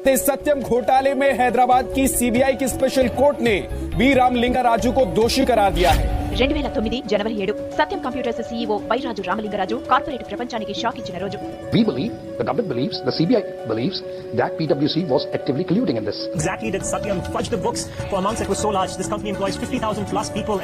सत्यम घोटाले में हैदराबाद की सीबीआई की स्पेशल कोर्ट ने बी रामलिंगाराजू को दोषी करार दिया है। 2009 జనవరి 7 సత్యం కంప్యూటర్స్ సీఈఓ వైరాజు రామలింగరాజు కార్పొరేట్ ప్రపంచానికి షాక్ ఇచ్చిన రోజు. We believe, the government believes, the CBI believes that PwC was actively colluding in this. Exactly did Satyam fudge the books for amounts that were so large. This company employs 50,000 plus people.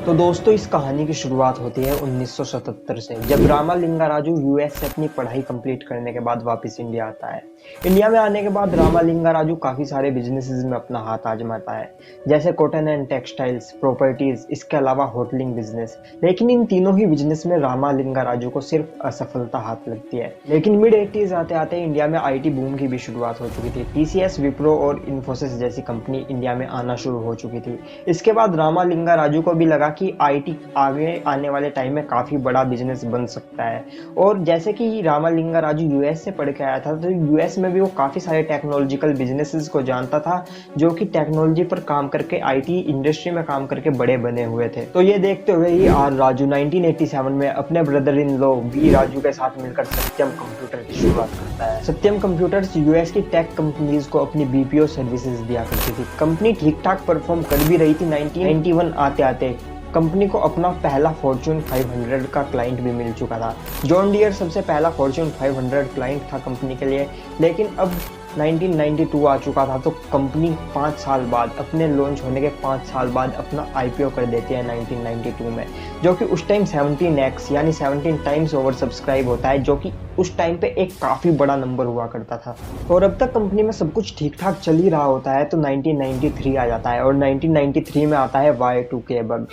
तो दोस्तों, इस कहानी की शुरुआत होती है 1977 से, जब रामालिंगाराजू यूएस से अपनी पढ़ाई कंप्लीट करने के बाद वापस इंडिया आता है। इंडिया में आने के बाद रामालिंगाराजू काफ़ी सारे बिजनेसेस में अपना हाथ आजमाता है, जैसे कॉटन एंड टेक्सटाइल्स, प्रॉपर्टीज, इसके अलावा होटलिंग बिजनेस। लेकिन इन तीनों ही बिजनेस में रामालिंगाराजू को सिर्फ असफलता हाथ लगती है। लेकिन मिड 80s आते आते इंडिया में आईटी बूम की भी शुरुआत हो चुकी थी। टीसीएस, विप्रो और इन्फोसिस जैसी कंपनी इंडिया में आना शुरू हो चुकी थी। इसके बाद रामालिंगाराजू को भी लगा कि आईटी आगे आने वाले टाइम में काफ़ी बड़ा बिजनेस बन सकता है। और जैसे कि रामालिंगाराजू यूएस से पढ़ के आया था, तो यूएस में भी वो काफ़ी सारे टेक्नोलॉजिकल बिजनेसेस को जानता था, जो कि टेक्नोलॉजी पर काम करके आईटी इंडस्ट्री में काम करके बड़े बने हुए थे। तो ये देखते हुए ही आर राजू 1987 में अपने brother in law V Raju के साथ मिलकर सत्यम कंप्यूटर की शुरुआत करता है। सत्यम कंप्यूटर्स यूएस की टेक कंपनीज को अपनी बीपीओ सर्विसेज दिया करती थी। कंपनी ठीक ठाक परफॉर्म कर भी रही थी। 1991 आते आते कंपनी को अपना पहला फॉर्च्यून 500 का क्लाइंट भी मिल चुका था। जॉन डियर सबसे पहला फॉर्च्यून 500 क्लाइंट था कंपनी के लिए। लेकिन अब 1992 आ चुका था, तो कंपनी 5 साल बाद, अपने लॉन्च होने के 5 साल बाद अपना आईपीओ कर देती है 1992 में, जो कि उस टाइम 17x यानी 17 टाइम्स ओवर सब्सक्राइब होता है, जो कि उस टाइम पे एक काफ़ी बड़ा नंबर हुआ करता था। और अब तक कंपनी में सब कुछ ठीक ठाक चल ही रहा होता है, तो 1993 आ जाता है और 1993 में आता है Y2K bug.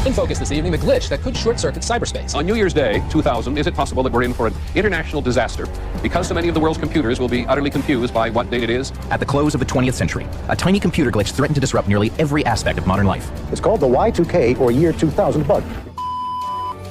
In focus this evening, the glitch that could short-circuit cyberspace. On New Year's Day, 2000, is it possible that we're in for an international disaster because so many of the world's computers will be utterly confused by what date it is? At the close of the 20th century, a tiny computer glitch threatened to disrupt nearly every aspect of modern life. It's called the Y2K or year 2000 bug.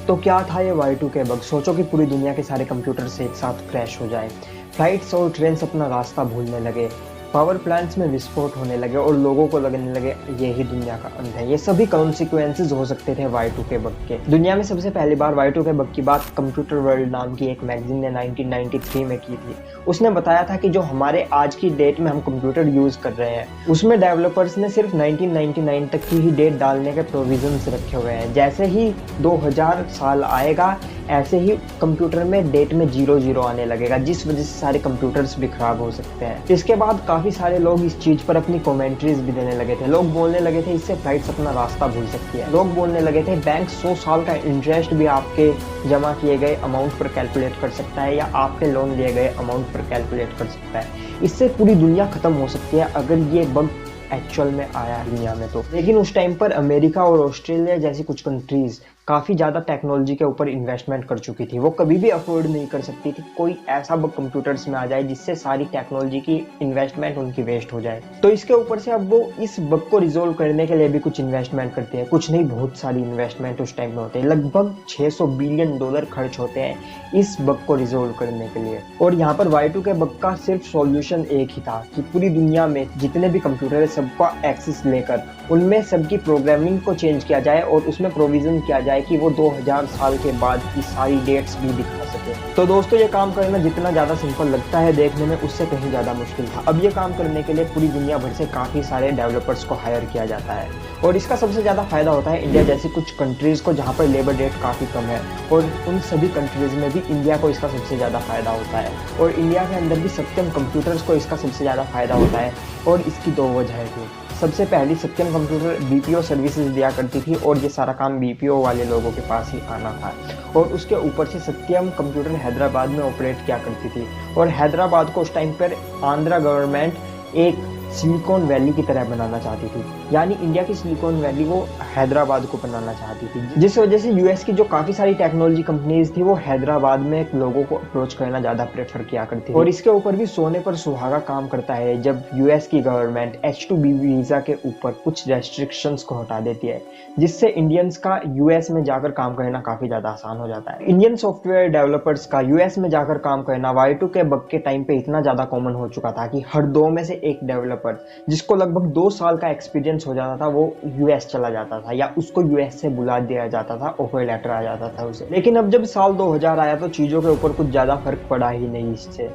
तो क्या था ये Y2K bug? सोचो कि पूरी दुनिया के सारे कंप्यूटर्स एक साथ क्रैश हो जाए, फ्लाइट्स और ट्रेन्स अपना रास्ता भूलने लगे, पावर प्लांट्स में विस्फोट होने लगे और लोगों को लगने लगे यही दुनिया का अंत है। ये सभी कॉन्सिक्वेंसेस हो सकते थे Y2K बग के। दुनिया में सबसे पहली बार Y2K बग की बात कंप्यूटर वर्ल्ड नाम की एक मैगजीन ने 1993 में की थी। उसने बताया था कि जो हमारे आज की डेट में हम कंप्यूटर यूज कर रहे हैं, उसमें डेवलपर्स ने सिर्फ 1999 तक की ही डेट डालने के प्रोविजंस रखे हुए हैं। जैसे ही 2000 साल आएगा, ऐसे ही कंप्यूटर में डेट में 00 आने लगेगा, जिस वजह से सारे कंप्यूटर्स भी खराब हो सकते हैं। इसके बाद काफ़ी सारे लोग इस चीज़ पर अपनी कमेंट्रीज भी देने लगे थे। लोग बोलने लगे थे इससे फ्लाइट्स अपना रास्ता भूल सकती है। लोग बोलने लगे थे बैंक 100 साल का इंटरेस्ट भी आपके जमा किए गए अमाउंट पर कैलकुलेट कर सकता है, या आपके लोन लिए गए अमाउंट पर कैलकुलेट कर सकता है। इससे पूरी दुनिया खत्म हो सकती है अगर ये बग एक्चुअल में आया दुनिया में तो। लेकिन उस टाइम पर अमेरिका और ऑस्ट्रेलिया जैसी कुछ कंट्रीज काफ़ी ज़्यादा टेक्नोलॉजी के ऊपर इन्वेस्टमेंट कर चुकी थी। वो कभी भी अफोर्ड नहीं कर सकती थी कोई ऐसा बग कंप्यूटर्स में आ जाए जिससे सारी टेक्नोलॉजी की इन्वेस्टमेंट उनकी वेस्ट हो जाए। तो इसके ऊपर से अब वो इस बग को रिजोल्व करने के लिए भी कुछ इन्वेस्टमेंट करते हैं। कुछ नहीं, बहुत सारी इन्वेस्टमेंट उस टाइम में होते हैं। लगभग $600 बिलियन खर्च होते हैं इस बग को रिजोल्व करने के लिए। और यहाँ पर Y2K बग का सिर्फ सॉल्यूशन एक ही था कि पूरी दुनिया में जितने भी कंप्यूटर है सबका एक्सेस लेकर उनमें सबकी प्रोग्रामिंग को चेंज किया जाए और उसमें प्रोविजन किया जाए कि वो 2000 साल के बाद की सारी डेट्स भी दिखा सके। तो दोस्तों, ये काम करना जितना ज़्यादा सिंपल लगता है देखने में, उससे कहीं ज़्यादा मुश्किल था। अब ये काम करने के लिए पूरी दुनिया भर से काफ़ी सारे डेवलपर्स को हायर किया जाता है और इसका सबसे ज़्यादा फायदा होता है इंडिया जैसी कुछ कंट्रीज़ को, जहाँ पर लेबर रेट काफ़ी कम है। और उन सभी कंट्रीज़ में भी इंडिया को इसका सबसे ज़्यादा फायदा होता है। और इंडिया के अंदर भी सत्यम कंप्यूटर्स को इसका सबसे ज़्यादा फायदा होता है। और इसकी 2 वजह थी। सबसे पहली, सत्यम कंप्यूटर बीपीओ सर्विसेज दिया करती थी और ये सारा काम बीपीओ वाले लोगों के पास ही आना था। और उसके ऊपर से सत्यम कंप्यूटर हैदराबाद में ऑपरेट किया करती थी। और हैदराबाद को उस टाइम पर आंध्रा गवर्नमेंट एक सिलिकॉन वैली की तरह बनाना चाहती थी, यानी इंडिया की सिलिकॉन वैली वो हैदराबाद को बनाना चाहती थी। जिस वजह से यूएस की जो काफ़ी सारी टेक्नोलॉजी कंपनीज थी वो हैदराबाद में लोगों को अप्रोच करना ज़्यादा प्रेफर किया करती थी। और इसके ऊपर भी सोने पर सुहागा काम करता है जब यूएस की गवर्नमेंट H-2B वीज़ा के ऊपर कुछ रेस्ट्रिक्शंस को हटा देती है, जिससे इंडियंस का यूएस में जाकर काम करना काफ़ी ज़्यादा आसान हो जाता है। इंडियन सॉफ्टवेयर डेवलपर्स का यूएस में जाकर काम करना Y2K बग के टाइम पे इतना ज़्यादा कॉमन हो चुका था कि हर 2 में से एक डेवलपर पर, जिसको लगभग 2 साल का एक्सपीरियंस हो जाता था, वो यूएस चला जाता था या उसको यूएस से बुला दिया जाता था, ऑफर लेटर आ जाता था उसे। लेकिन अब जब साल 2000 आया तो चीजों के ऊपर कुछ ज्यादा फर्क पड़ा ही नहीं इससे।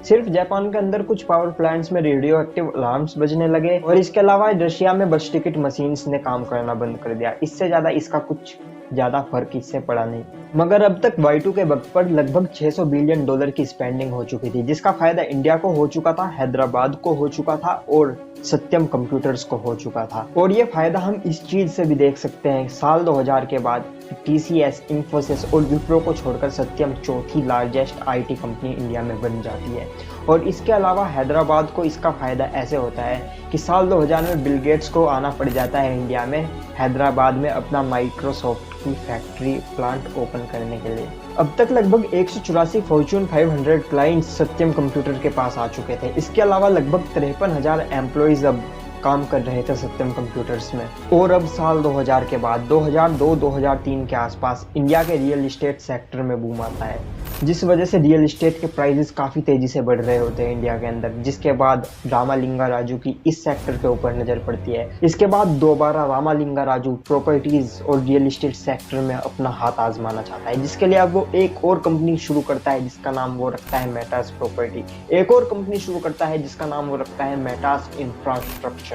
सिर्फ जापान के अंदर कुछ पावर प्लांट्स में रेडियो एक्टिव अलार्म्स बजने लगे और इसके अलावा रशिया में बस टिकट मशीन्स ने काम करना बंद कर दिया। इससे ज्यादा इसका कुछ ज्यादा फर्क इससे पड़ा नहीं। मगर अब तक Y2 के वक्त पर लगभग $600 बिलियन की स्पेंडिंग हो चुकी थी, जिसका फायदा इंडिया को हो चुका था, हैदराबाद को हो चुका था और सत्यम कंप्यूटर्स को हो चुका था। और ये फायदा हम इस चीज से भी देख सकते हैं, साल 2000 के बाद TCS, इंफोसिस और विप्रो को छोड़कर सत्यम चौथी लार्जेस्ट IT कंपनी इंडिया में बन जाती है। और इसके अलावा हैदराबाद को इसका फायदा ऐसे होता है कि साल 2000 में बिल गेट्स को आना पड़ जाता है इंडिया में हैदराबाद में अपना माइक्रोसॉफ्ट की फैक्ट्री प्लांट ओपन करने के लिए। अब तक लगभग 184 फॉर्च्यून 500 क्लाइंट्स सत्यम कंप्यूटर के पास आ चुके थे। इसके अलावा लगभग 53,000 एम्प्लॉइज अब काम कर रहे थे सत्यम कंप्यूटर्स में। और अब साल 2000 के बाद 2002-2003 के आसपास इंडिया के रियल एस्टेट सेक्टर में बूम आता है, जिस वजह से रियल एस्टेट के प्राइसेस काफी तेजी से बढ़ रहे होते हैं इंडिया के अंदर। जिसके बाद रामालिंगा राजू की इस सेक्टर के ऊपर नजर पड़ती है। इसके बाद दोबारा रामालिंगा राजू प्रॉपर्टीज और रियल एस्टेट सेक्टर में अपना हाथ आजमाना चाहता है, जिसके लिए अब वो एक और कंपनी शुरू करता है जिसका नाम वो रखता है मेटास प्रॉपर्टी। एक और कंपनी शुरू करता है जिसका नाम वो रखता है मेटास इंफ्रास्ट्रक्चर।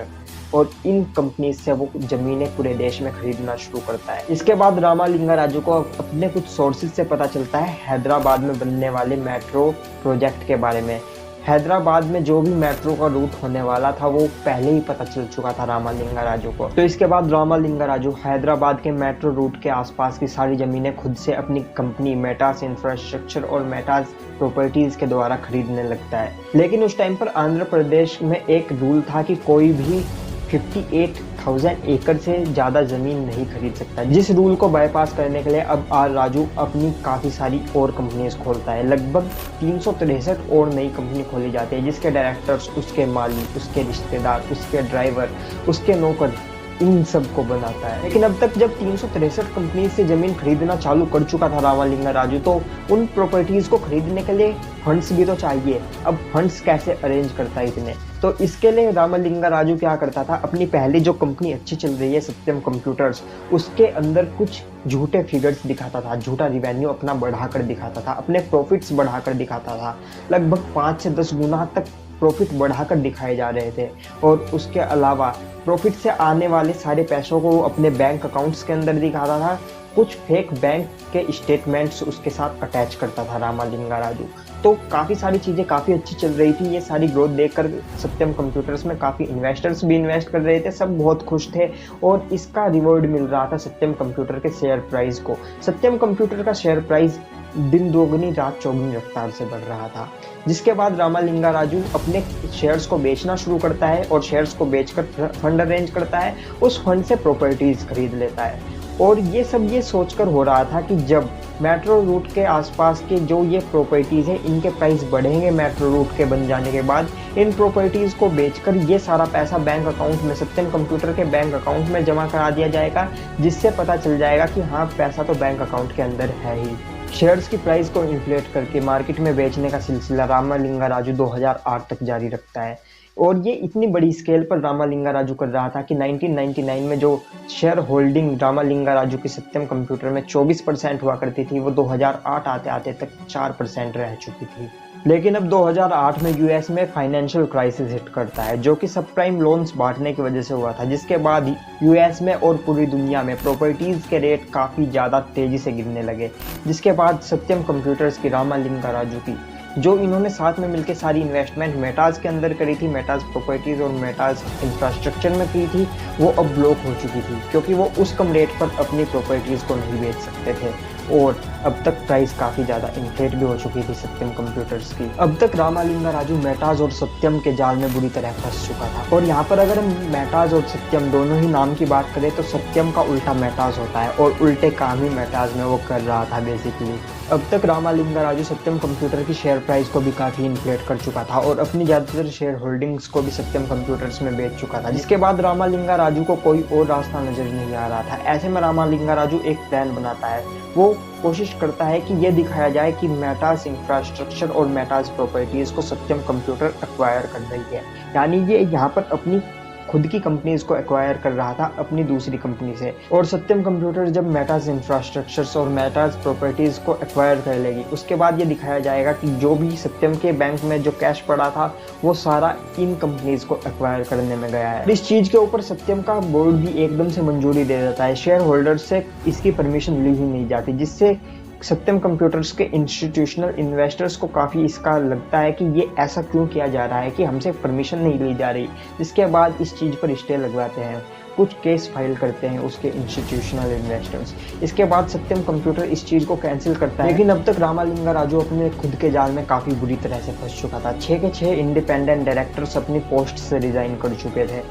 और इन कंपनी से वो जमीनें पूरे देश में खरीदना शुरू करता है। इसके बाद रामालिंगा राजू को अपने कुछ सोर्सेज से पता चलता है हैदराबाद में बनने वाले मेट्रो प्रोजेक्ट के बारे में। हैदराबाद में जो भी मेट्रो का रूट होने वाला था वो पहले ही पता चल चुका था रामालिंगा राजू को। तो इसके बाद रामालिंगा राजू हैदराबाद के मेट्रो रूट के आसपास की सारी जमीनें खुद से अपनी कंपनी मेटास इंफ्रास्ट्रक्चर और मेटास प्रॉपर्टीज के द्वारा खरीदने लगता है। लेकिन उस टाइम पर आंध्र प्रदेश में एक रूल था कि कोई भी 58,000 एकड़ से ज्यादा जमीन नहीं खरीद सकता, जिस रूल को बाईपास करने के लिए अब आर राजू अपनी काफी सारी और कंपनीज खोलता है। लगभग 363 और नई कंपनी खोली जाती है, जिसके डायरेक्टर्स, उसके माली, उसके रिश्तेदार, उसके ड्राइवर, उसके नौकर, इन सब को बनाता है। लेकिन अब तक जब 363 कंपनी से जमीन खरीदना चालू कर चुका था रामालिंगा राजू, तो उन प्रॉपर्टीज को खरीदने के लिए फंड्स भी तो चाहिए। अब फंड्स कैसे अरेंज करता है इतने? तो इसके लिए रामालिंगा राजू क्या करता था, अपनी पहली जो कंपनी अच्छी चल रही है सत्यम कंप्यूटर्स, उसके अंदर कुछ झूठे फिगर्स दिखाता था, झूठा रिवेन्यू अपना बढ़ाकर दिखाता था, अपने प्रॉफिट्स बढ़ाकर दिखाता था। लगभग 5 से 10 गुना तक प्रॉफिट बढ़ाकर दिखाए जा रहे थे। और उसके अलावा प्रॉफिट से आने वाले सारे पैसों को अपने बैंक अकाउंट्स के अंदर दिखाता था। कुछ फेक बैंक के स्टेटमेंट्स उसके साथ अटैच करता था रामालिंगा राजू। तो काफ़ी सारी चीज़ें काफ़ी अच्छी चल रही थी। ये सारी ग्रोथ देखकर सत्यम कंप्यूटर्स में काफ़ी इन्वेस्टर्स भी इन्वेस्ट कर रहे थे, सब बहुत खुश थे और इसका रिवॉर्ड मिल रहा था सत्यम कंप्यूटर के शेयर प्राइस को। सत्यम कंप्यूटर का शेयर प्राइस दिन दोगुनी रात चौगुनी रफ्तार से बढ़ रहा था। जिसके बाद रामालिंगा राजू अपने शेयर्स को बेचना शुरू करता है और शेयर्स को बेचकर फंड अरेंज करता है, उस फंड से प्रॉपर्टीज खरीद लेता है। और ये सब ये सोचकर हो रहा था कि जब मेट्रो रूट के आसपास के जो ये प्रॉपर्टीज हैं इनके प्राइस बढ़ेंगे मेट्रो रूट के बन जाने के बाद, इन प्रॉपर्टीज को बेचकर ये सारा पैसा बैंक अकाउंट में, सत्यम कंप्यूटर के बैंक अकाउंट में जमा करा दिया जाएगा, जिससे पता चल जाएगा कि हाँ पैसा तो बैंक अकाउंट के अंदर है ही। शेयर्स की प्राइस को इन्फ्लेट करके मार्केट में बेचने का सिलसिला रामालिंगा राजू 2008 तक जारी रखता है। और ये इतनी बड़ी स्केल पर रामालिंगा राजू कर रहा था कि 1999 में जो शेयर होल्डिंग रामालिंगा राजू की सत्यम कंप्यूटर में 24% हुआ करती थी, वो 2008 आते आते तक 4% रह चुकी थी। लेकिन अब 2008 में यूएस में फाइनेंशियल क्राइसिस हिट करता है, जो कि सब प्राइम लोन्स बांटने की वजह से हुआ था, जिसके बाद यूएस में और पूरी दुनिया में प्रॉपर्टीज के रेट काफ़ी ज़्यादा तेज़ी से गिरने लगे। जिसके बाद सत्यम कंप्यूटर्स की रामालिंगा राजू की, जो इन्होंने साथ में मिलकर सारी इन्वेस्टमेंट मेटाज के अंदर करी थी, मेटाज प्रॉपर्टीज और मेटाज इंफ्रास्ट्रक्चर में की थी, वो अब ब्लॉक हो चुकी थी, क्योंकि वो उस कम रेट पर अपनी प्रॉपर्टीज को नहीं बेच सकते थे। और अब तक प्राइस काफ़ी ज़्यादा इन्फ्लेट भी हो चुकी थी सत्यम कंप्यूटर्स की। अब तक रामालिंगा राजू मेटाज और सत्यम के जाल में बुरी तरह फंस चुका था। और यहाँ पर अगर हम मेटाज और सत्यम दोनों ही नाम की बात करें तो सत्यम का उल्टा मेटाज होता है और उल्टे काम ही मेटाज में वो कर रहा था बेसिकली। अब तक रामालिंगा राजू सत्यम कंप्यूटर की शेयर प्राइस को भी काफ़ी इन्फ्लेट कर चुका था और अपनी ज़्यादातर शेयर होल्डिंग्स को भी सत्यम कंप्यूटर्स में बेच चुका था। जिसके बाद रामालिंगा राजू को कोई और रास्ता नजर नहीं आ रहा था। ऐसे में रामालिंगा राजू एक प्लान बनाता है। वो कोशिश करता है कि ये दिखाया जाए कि मेटास इंफ्रास्ट्रक्चर और मेटास प्रॉपर्टीज को सत्यम कंप्यूटर एक्वायर कर रही है। यानी ये यहाँ पर अपनी खुद की कंपनीज को एक्वायर कर रहा था अपनी दूसरी कंपनी से। और सत्यम कंप्यूटर जब मेटास इंफ्रास्ट्रक्चर्स और मेटास प्रॉपर्टीज को एक्वायर कर लेगी, उसके बाद ये दिखाया जाएगा कि जो भी सत्यम के बैंक में जो कैश पड़ा था वो सारा इन कंपनीज को एक्वायर करने में गया है। इस चीज के ऊपर सत्यम का बोर्ड भी एकदम से मंजूरी दे देता है, शेयर होल्डर्स से इसकी परमिशन ली ही नहीं जाती, जिससे सत्यम कंप्यूटर्स के इंस्टीट्यूशनल इन्वेस्टर्स को काफ़ी इसका लगता है कि ये ऐसा क्यों किया जा रहा है कि हमसे परमिशन नहीं ली जा रही। जिसके बाद इस चीज़ पर स्टे लगवाते हैं, कुछ केस फाइल करते हैं उसके इंस्टीट्यूशनल इन्वेस्टर्स। इसके बाद सत्यम कंप्यूटर इस चीज़ को कैंसिल करता है, लेकिन अब तक रामालिंगा राजू अपने खुद के जाल में काफ़ी बुरी तरह से फंस चुका था। 6 के 6 इंडिपेंडेंट डायरेक्टर्स अपनी पोस्ट से रिजाइन कर चुके थे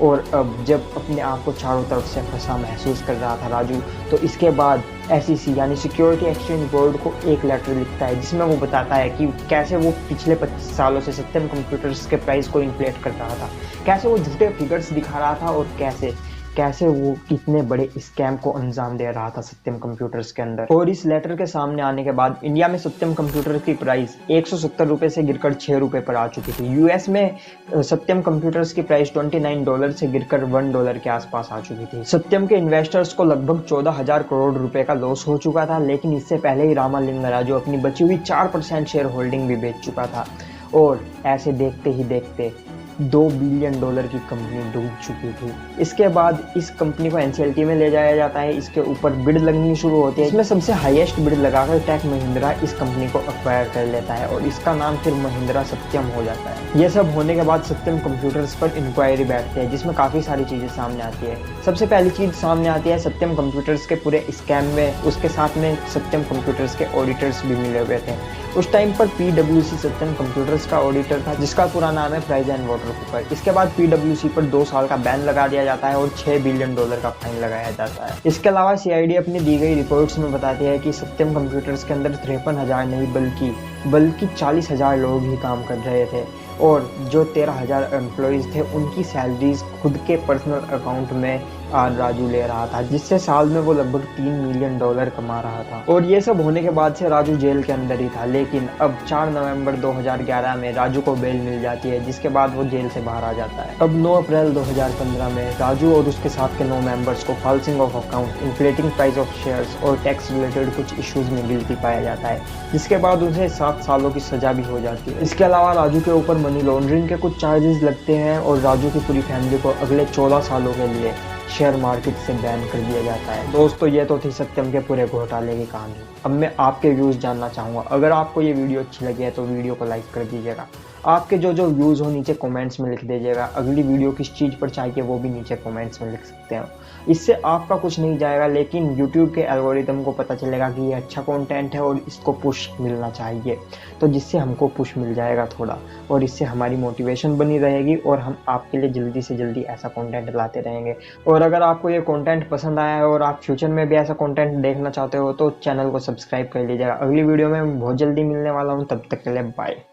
और अब जब अपने आप को चारों तरफ से फंसा महसूस कर रहा था राजू, तो इसके बाद SEC यानी सिक्योरिटी एक्सचेंज बोर्ड को एक लेटर लिखता है जिसमें वो बताता है कि कैसे वो पिछले 25 सालों से सत्यम कंप्यूटर्स के प्राइस को इन्फ्लेट कर रहा था, कैसे वो झूठे फिगर्स दिखा रहा था और कैसे वो कितने बड़े स्कैम को अंजाम दे रहा था सत्यम कंप्यूटर्स के अंदर। और इस लेटर के सामने आने के बाद इंडिया में सत्यम कंप्यूटर की प्राइस 170 रुपए से गिरकर 6 रुपए पर आ चुकी थी। US में सत्यम कंप्यूटर्स की प्राइस $29 से गिरकर $1 के आसपास आ चुकी थी। सत्यम के इन्वेस्टर्स को लगभग 14,000 करोड़ रुपए का लॉस हो चुका था, लेकिन इससे पहले ही रामालिंगा राजू अपनी बची हुई 4% शेयर होल्डिंग भी बेच चुका था। और ऐसे देखते ही देखते $2 बिलियन की कंपनी डूब चुकी थी। इसके बाद इस कंपनी को NCLT में ले जाया जाता है, इसके ऊपर बिड लगनी शुरू होती है। इसमें सबसे हाईएस्ट बिड लगाकर टेक महिंद्रा इस कंपनी को एक्वायर कर लेता है और इसका नाम फिर महिंद्रा सत्यम हो जाता है। यह सब होने के बाद सत्यम कंप्यूटर्स पर इंक्वायरी बैठती है जिसमें काफ़ी सारी चीज़ें सामने आती है। सबसे पहली चीज़ सामने आती है सत्यम कंप्यूटर्स के पूरे स्कैम में उसके साथ में सत्यम कंप्यूटर्स के ऑडिटर्स भी मिले हुए थे। उस टाइम पर PwC सत्यम कंप्यूटर्स का ऑडिटर था जिसका पूरा नाम है प्राइस एंड वाटर कूपर। इसके बाद PwC पर 2 साल का बैन लगा दिया जाता है और $6 बिलियन का फाइन लगाया जाता है। इसके अलावा CID अपनी दी गई रिपोर्ट्स में बताती है कि सत्यम कंप्यूटर्स के अंदर 53,000 नहीं बल्कि 40,000 लोग ही काम कर रहे थे और जो 13,000 एम्प्लॉयज़ थे उनकी सैलरीज खुद के पर्सनल अकाउंट में राजू ले रहा था, जिससे साल में वो लगभग $3 मिलियन कमा रहा था। और ये सब होने के बाद से राजू जेल के अंदर ही था, लेकिन अब 4 नवंबर 2011 में राजू को बेल मिल जाती है, जिसके बाद वो जेल से बाहर आ जाता है। अब 9 अप्रैल 2015 में राजू और उसके साथ के 9 मेंबर्स को falsifying of account, inflating price of shares और टैक्स रिलेटेड कुछ इश्यूज में गिल्टी पाया जाता है, जिसके बाद उसे 7 सालों की सजा भी हो जाती है। इसके अलावा राजू के ऊपर मनी लॉन्ड्रिंग के कुछ चार्जेस लगते हैं और राजू की पूरी फैमिली को अगले 14 सालों के लिए शेयर मार्केट से बैन कर दिया जाता है। दोस्तों, ये तो थी सत्यम के पूरे घोटाले की कहानी। अब मैं आपके व्यूज़ जानना चाहूँगा। अगर आपको ये वीडियो अच्छी लगी है तो वीडियो को लाइक कर दीजिएगा। आपके जो व्यूज़ हो नीचे कमेंट्स में लिख दीजिएगा। अगली वीडियो किस चीज़ पर चाहिए वो भी नीचे कमेंट्स में लिख सकते हो। इससे आपका कुछ नहीं जाएगा, लेकिन यूट्यूब के एल्गोरिदम को पता चलेगा कि ये अच्छा कंटेंट है और इसको पुश मिलना चाहिए, तो जिससे हमको पुश मिल जाएगा थोड़ा, और इससे हमारी मोटिवेशन बनी रहेगी और हम आपके लिए जल्दी से जल्दी ऐसा कंटेंट लाते रहेंगे। और अगर आपको ये कंटेंट पसंद आया है और आप फ्यूचर में भी ऐसा कंटेंट देखना चाहते हो तो चैनल को सब्सक्राइब कर लीजिएगा। अगली वीडियो में बहुत जल्दी मिलने वाला हूँ, तब तक के लिए बाय।